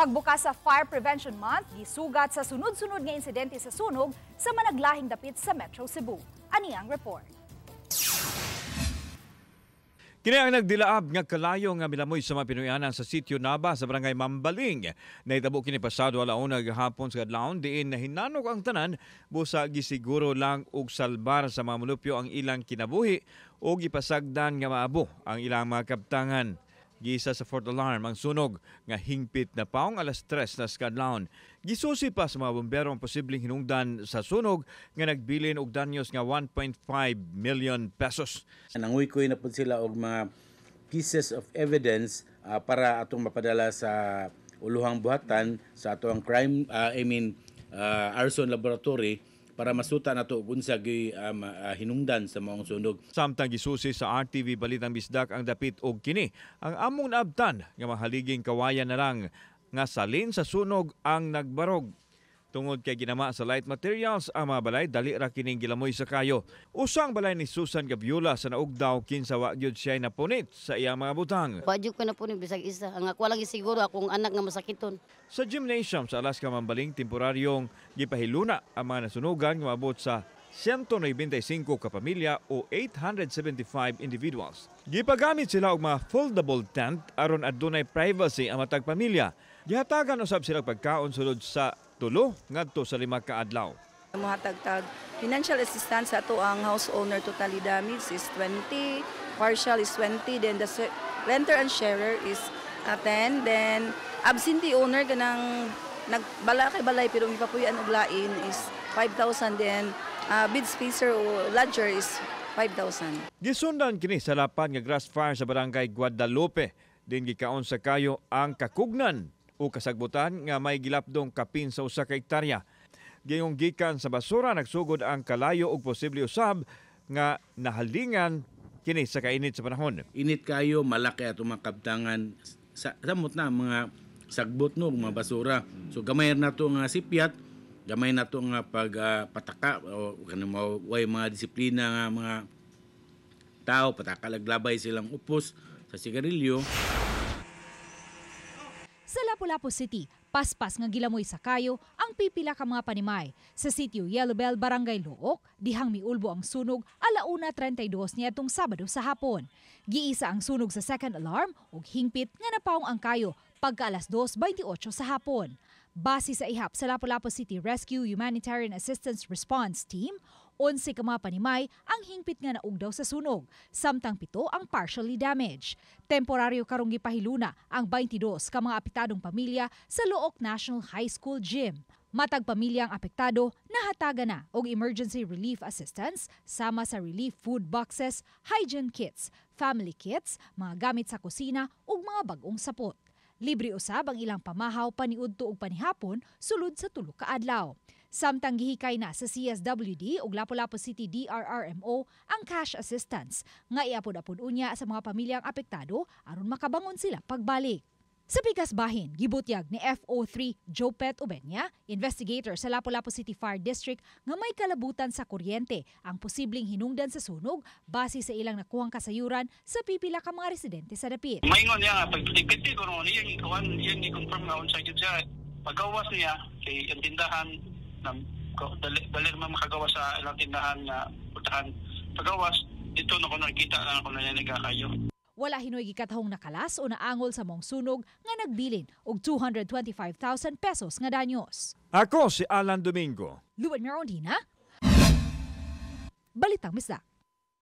Pagbukas sa Fire Prevention Month, gisugat sa sunod-sunod nga insidente sa sunog sa managlahing dapit sa Metro Cebu. Ani ang report. Kini ang nagdilaab nga kalayo nga milamoy sa mga Pinoyanan sa sitio Naba sa barangay Mambaling. Nahitabo kini pasado alauna gahapon sa adlawon diin nahinanok ang tanan busa gisiguro lang og salbar sa mga mulupyo ang ilang kinabuhi o gipasagdan nga maabo ang ilang mga kaptangan. Gisa sa fourth alarm ang sunog nga hingpit na paong alas 3 na skadlaon. Gisusi pa sa mga bombero ang posibleng hinungdan sa sunog nga nagbilin og danyos nga 1.5 million pesos. Nanguy-kuy na po sila og mga pieces of evidence para atong mapadala sa uluhang buhatan sa atong arson laboratory para masuta nato unsa gi hinungdan sa maong sunog. Samtang gisusi sa RTV Balitang Bisdak ang dapit og kini ang among naabtan nga mahaliging kawayan na lang nga salin sa sunog ang nagbarog. Tungod kay ginama sa light materials ang mga balay dali ra kining gilamoy sa kayo. Usang balay ni Susan Gabiola sa naugdaw kinsa wa gyud siya napunit sa iyang mga butang. Wadyo ko na punit bisag isa. Ang ako lagi siguro akong anak nga masakiton. Sa gymnasium sa Alaska Mambaling temporaryong gipahiluna ang mga nasunugan nga maabot sa 195 ka pamilya o 875 individuals. Gipagamit sila og mga foldable tent aron adunay privacy ang matag pamilya. Gihatagan usab sila pagkaon sulod sa 3 ngadto sa 5 ka adlaw. Mohatag-tag financial assistance sa ato ang house owner totally damage is 20, partial is 20, then the renter and sharer is 10, then absentee owner ganang nagbala kay balay pero ipapuyan og lain is 5,000, then bid spacer o lodger is 5,000. Gisundan kini sa lapan nga grass fire sa barangay Guadalupe. Din gikaon sa kayo ang kakugnan o kasagbutan nga may gilapdong kapin sa usa ka hektarya. Gayong gikan sa basura nagsugod ang kalayo og posible usab nga nahalingan kini sa kainit sa panahon. Init kayo, malaki ato mga kabtangan samot na mga sagbot no mga basura. So gamay na to nga sipyat, gamay na to nga pataka o kanang way mga disiplina nga mga tao pataka laglabay silang upos sa sigarilyo. Sa Lapu-Lapu City, paspas nga gilamoy sa kayo ang pipila ka mga panimay. Sa sitio Yellowbell, Barangay Luok, dihang miulbo ang sunog 1:32 niadtong Sabado sa hapon. Giisa ang sunog sa second alarm ug hingpit nga napaong ang kayo pagka alas 2:28 sa hapon. Base sa ihap sa Lapu-Lapu City Rescue Humanitarian Assistance Response Team, 11 ka mga panimay ang hingpit nga naugdaw sa sunog, samtang 7 ang partially damaged. Temporaryo karong gipahiluna ang 22 ka mga apektadong pamilya sa Luok National High School Gym. Matag pamilya ang apektado, nahataga na og emergency relief assistance sama sa relief food boxes, hygiene kits, family kits, mga gamit sa kusina ug mga bag-ong sapot. Libre usab ang ilang pamahaw paniudto ug panihapon sulod sa 3 ka adlaw. Samtang gihikay na sa CSWD ug Lapu-Lapu City DRRMO ang cash assistance nga iapod-apod unya sa mga pamilyang apektado aron makabangon sila pagbalik. Sa Pikas Bahin, gibutyag ni FO3 Jopet Ubenya, investigator sa Lapu-Lapu City Fire District nga may kalabutan sa kuryente ang posibleng hinungdan sa sunog base sa ilang nakuhang kasayuran sa pipila ka mga residente sa dapit. Maingon niya nga pagpiti ko no niya i-confirm na unsa gyud siya. Pagawas niya kay ang tindahan na dali man makagawas sa ilang tindahan na putahan. Pagawas dito na ko nakita na ako na nagakayo. Wala hinoy gikatahong nakalas o naangol sa mong sunog nga nagbilin og 225,000 pesos nga danyos. Ako si Alan Domingo. Luan Mirondina, Balitang Bisdak.